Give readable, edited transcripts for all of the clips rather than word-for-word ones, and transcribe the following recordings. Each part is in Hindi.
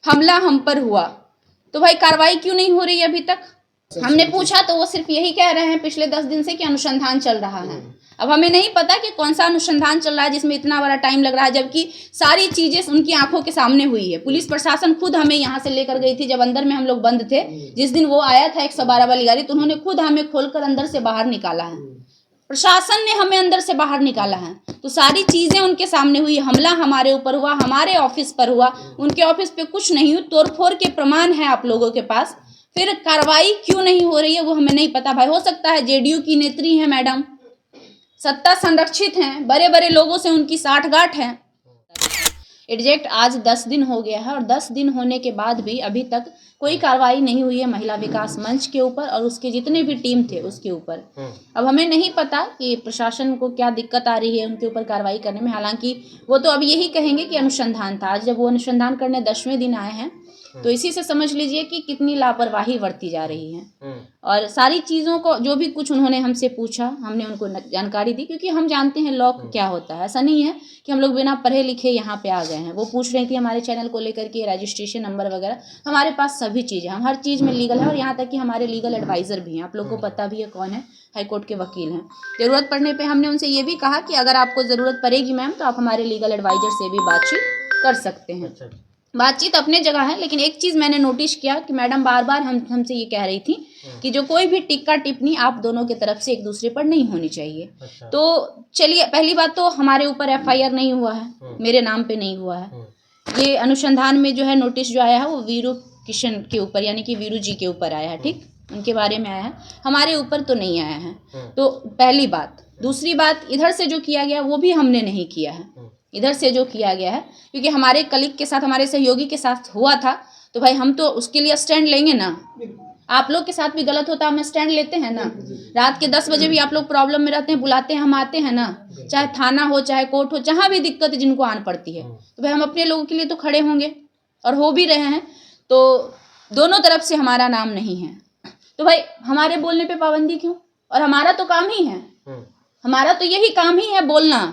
हमला हम पर हुआ, तो भाई कार्रवाई क्यों नहीं हो रही है अभी तक? हमने पूछा तो वो सिर्फ यही कह रहे हैं पिछले 10 दिन से कि अनुसंधान चल रहा है। अब हमें नहीं पता कि कौन सा अनुसंधान चल रहा है जिसमें इतना बड़ा टाइम लग रहा है, जबकि सारी चीजें उनकी आंखों के सामने हुई है। पुलिस प्रशासन खुद हमें यहाँ से लेकर गई थी जब अंदर में हम लोग बंद थे। जिस दिन वो आया था 112 वाली गाड़ी, तो उन्होंने खुद हमें खोलकर अंदर से बाहर निकाला है। प्रशासन ने हमें अंदर से बाहर निकाला है, तो सारी चीजें उनके सामने हुई। हमला हमारे ऊपर हुआ, हमारे ऑफिस पर हुआ, उनके ऑफिस पे कुछ नहीं हुई। तोड़फोड़ के प्रमाण है आप लोगों के पास, फिर कार्रवाई क्यों नहीं हो रही है वो हमें नहीं पता। भाई हो सकता है जेडीयू की नेत्री है मैडम, सत्ता संरक्षित हैं, बड़े बड़े लोगों से उनकी साठगांठ है। एग्जैक्ट आज 10 दिन हो गया है और 10 दिन होने के बाद भी अभी तक कोई कार्रवाई नहीं हुई है महिला विकास मंच के ऊपर और उसके जितने भी टीम थे उसके ऊपर। अब हमें नहीं पता कि प्रशासन को क्या दिक्कत आ रही है उनके ऊपर कार्रवाई करने में। हालांकि वो तो अब यही कहेंगे कि अनुसंधान था। आज जब वो अनुसंधान करने 10वें दिन आए हैं, तो इसी से समझ लीजिए कि कितनी लापरवाही बरती जा रही है। और सारी चीज़ों को जो भी कुछ उन्होंने हमसे पूछा, हमने उनको जानकारी दी, क्योंकि हम जानते हैं लॉ क्या होता है। ऐसा नहीं है कि हम लोग बिना पढ़े लिखे यहाँ पे आ गए हैं। वो पूछ रही थी हमारे चैनल को लेकर के रजिस्ट्रेशन नंबर वगैरह, हमारे पास सभी चीज़ें, हम हर चीज़ में लीगल है। और यहाँ तक कि हमारे लीगल एडवाइज़र भी हैं, आप लोग को पता भी है कौन है, हाईकोर्ट के वकील हैं। ज़रूरत पड़ने पर हमने उनसे ये भी कहा कि अगर आपको ज़रूरत पड़ेगी मैम, तो आप हमारे लीगल एडवाइज़र से भी बातचीत कर सकते हैं। बातचीत अपने जगह है, लेकिन एक चीज़ मैंने नोटिस किया कि मैडम बार बार हमसे ये कह रही थी कि जो कोई भी टिक्का टिप्पणी आप दोनों की तरफ से एक दूसरे पर नहीं होनी चाहिए। तो चलिए, पहली बात तो हमारे ऊपर एफआईआर नहीं हुआ है, मेरे नाम पे नहीं हुआ है। ये अनुसंधान में जो है नोटिस जो आया है वो वीरू किशन के ऊपर, यानी कि वीरू जी के ऊपर आया है, ठीक, उनके बारे में आया है, हमारे ऊपर तो नहीं आया है। तो पहली बात। दूसरी बात, इधर से जो किया गया वो भी हमने नहीं किया है। इधर से जो किया गया है क्योंकि हमारे कलीग के साथ, हमारे सहयोगी के साथ हुआ था, तो भाई हम तो उसके लिए स्टैंड लेंगे ना। आप लोग के साथ भी गलत होता है, हम स्टैंड लेते हैं ना। रात के 10 बजे भी आप लोग प्रॉब्लम में रहते हैं, बुलाते हैं, हम आते हैं ना। चाहे थाना हो, चाहे कोर्ट हो, जहाँ भी दिक्कत है जिनको आन पड़ती है, तो भाई हम अपने लोगों के लिए तो खड़े होंगे और हो भी रहे हैं। तो दोनों तरफ से हमारा नाम नहीं है, तो भाई हमारे बोलने पर पाबंदी क्यों? और हमारा तो काम ही है, हमारा तो यही काम ही है बोलना।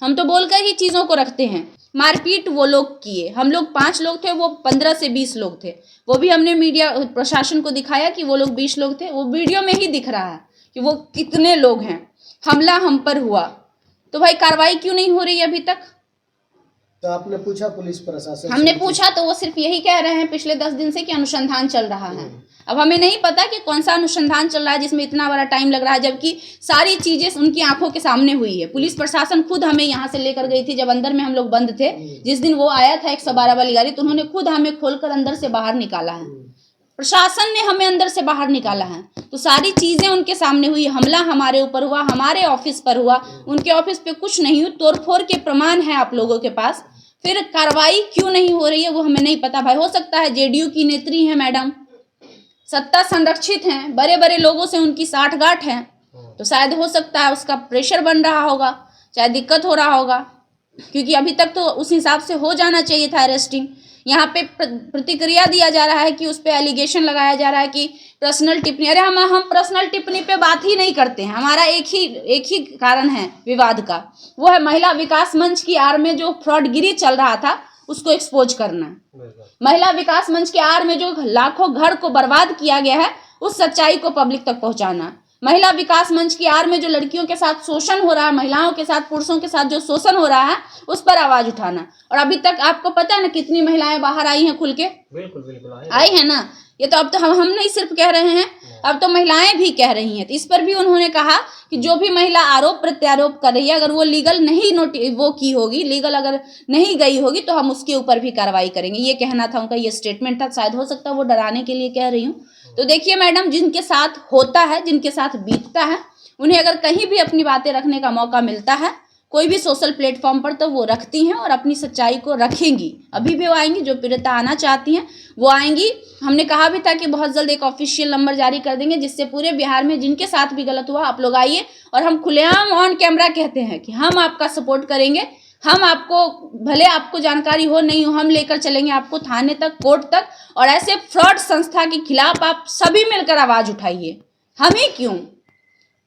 हम तो बोलकर ही चीज़ों को रखते हैं। मारपीट वो लोग किए, हम लोग 5 लोग थे, वो 15 से 20 लोग थे। वो भी हमने मीडिया प्रशासन को दिखाया कि वो लोग 20 लोग थे। वो वीडियो में ही दिख रहा है कि वो कितने लोग हैं। हमला हम पर हुआ, तो भाई कार्रवाई क्यों नहीं हो रही है अभी तक? तो आपने पूछा पुलिस प्रशासन? हमने पूछा तो वो सिर्फ यही कह रहे हैं पिछले 10 दिन से कि अनुसंधान चल रहा है। अब हमें नहीं पता कि कौन सा अनुसंधान चल रहा है जिसमें इतना बड़ा टाइम लग रहा है, जबकि सारी चीजें उनकी आंखों के सामने हुई है। पुलिस प्रशासन खुद हमें यहाँ से लेकर गई थी जब अंदर में हम लोग बंद थे। जिस दिन वो आया था 112 वाली गाड़ी, तो उन्होंने खुद हमें खोलकर अंदर से बाहर निकाला है। प्रशासन ने हमें अंदर से बाहर निकाला है, तो सारी चीजें उनके सामने हुई। हमला हमारे ऊपर हुआ, हमारे ऑफिस पर हुआ, उनके ऑफिस पे कुछ नहीं हुई। तोड़फोड़ के प्रमाण है आप लोगों के पास, फिर कार्रवाई क्यों नहीं हो रही है वो हमें नहीं पता। भाई हो सकता है जेडीयू की नेत्री है मैडम, सत्ता संरक्षित हैं, बड़े बड़े लोगों से उनकी साठगांठ है, तो शायद हो सकता है उसका प्रेशर बन रहा होगा, चाहे दिक्कत हो रहा होगा, क्योंकि अभी तक तो उस हिसाब से हो जाना चाहिए था अरेस्टिंग। यहाँ पे प्रतिक्रिया दिया जा रहा है कि उस पर एलिगेशन लगाया जा रहा है कि पर्सनल टिप्पणी। अरे हम पर्सनल टिप्पणी पे बात ही नहीं करते हैं। हमारा एक ही कारण है विवाद का, वो है महिला विकास मंच की आड़ में जो फ्रॉडगिरी चल रहा था उसको एक्सपोज करना। महिला विकास मंच के आड़ में जो लाखों घर को बर्बाद किया गया है उस सच्चाई को पब्लिक तक पहुंचाना। महिला विकास मंच की आड़ में जो लड़कियों के साथ शोषण हो रहा है, महिलाओं के साथ, पुरुषों के साथ जो शोषण हो रहा है उस पर आवाज उठाना। और अभी तक आपको पता है ना कितनी महिलाएं बाहर आई हैं खुल के? बिल्कुल आई है ना। ये तो अब तो हम नहीं सिर्फ कह रहे हैं, अब तो महिलाएं भी कह रही हैं। तो इस पर भी उन्होंने कहा कि जो भी महिला आरोप प्रत्यारोप कर रही है, अगर वो लीगल नहीं वो की होगी, लीगल अगर नहीं गई होगी, तो हम उसके ऊपर भी कार्रवाई करेंगे। ये कहना था उनका, ये स्टेटमेंट था। शायद हो सकता है वो डराने के लिए कह रही हूँ। तो देखिए मैडम, जिनके साथ होता है, जिनके साथ बीतता है, उन्हें अगर कहीं भी अपनी बातें रखने का मौका मिलता है कोई भी सोशल प्लेटफॉर्म पर, तो वो रखती हैं और अपनी सच्चाई को रखेंगी। अभी भी वो आएंगी, जो पीड़िता आना चाहती हैं वो आएंगी। हमने कहा भी था कि बहुत जल्द एक ऑफिशियल नंबर जारी कर देंगे, जिससे पूरे बिहार में जिनके साथ भी गलत हुआ आप लोग आइए। और हम खुलेआम ऑन कैमरा कहते हैं कि हम आपका सपोर्ट करेंगे। हम आपको, भले आपको जानकारी हो नहीं हो, हम लेकर चलेंगे आपको थाने तक, कोर्ट तक। और ऐसे फ्रॉड संस्था के खिलाफ आप सभी मिलकर आवाज उठाइए। हम ही क्यों?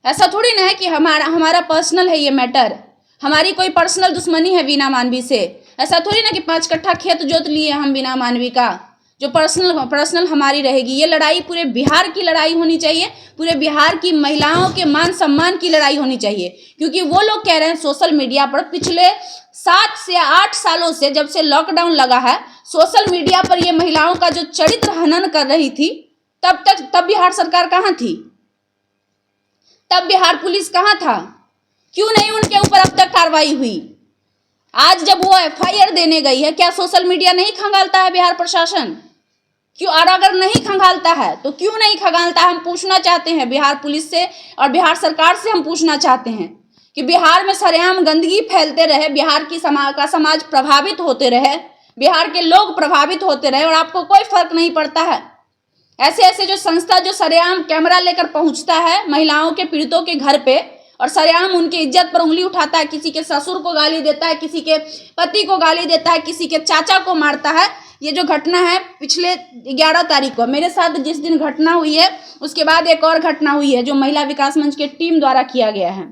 ऐसा थोड़ी ना है कि हमारा पर्सनल है ये मैटर। हमारी कोई पर्सनल दुश्मनी है वीना मानवी से। ऐसा थोड़ी ना कि 5 कट्ठा खेत जोत लिए हम बिना मानवी का, जो पर्सनल हमारी रहेगी। ये लड़ाई पूरे बिहार की लड़ाई होनी चाहिए, पूरे बिहार की महिलाओं के मान सम्मान की लड़ाई होनी चाहिए। क्योंकि वो लोग कह रहे हैं सोशल मीडिया पर पिछले 7 से 8 सालों से, जब से लॉकडाउन लगा है, सोशल मीडिया पर ये महिलाओं का जो चरित्र हनन कर रही थी, तब बिहार सरकार कहाँ थी? तब बिहार पुलिस कहाँ था? क्यों नहीं उनके ऊपर अब तक कार्रवाई हुई? आज जब वो FIR देने गई है, क्या सोशल मीडिया नहीं खंगालता है बिहार प्रशासन? क्यों? और अगर नहीं खंगालता है तो क्यों नहीं खंगालता? हम पूछना चाहते हैं बिहार पुलिस से और बिहार सरकार से। हम पूछना चाहते हैं कि बिहार में सरेआम गंदगी फैलते रहे, बिहार की समाज प्रभावित होते रहे, बिहार के लोग प्रभावित होते रहे और आपको कोई फर्क नहीं पड़ता है। ऐसे जो संस्था जो सरेआम कैमरा लेकर पहुंचता है महिलाओं के पीड़ितों के घर पे और सरेआम उनकी इज्जत पर उंगली उठाता है, किसी के ससुर को गाली देता है, किसी के पति को गाली देता है, किसी के चाचा को मारता है। ये जो घटना है पिछले 11 तारीख को मेरे साथ जिस दिन घटना हुई है, उसके बाद एक और घटना हुई है जो महिला विकास मंच के टीम द्वारा किया गया है।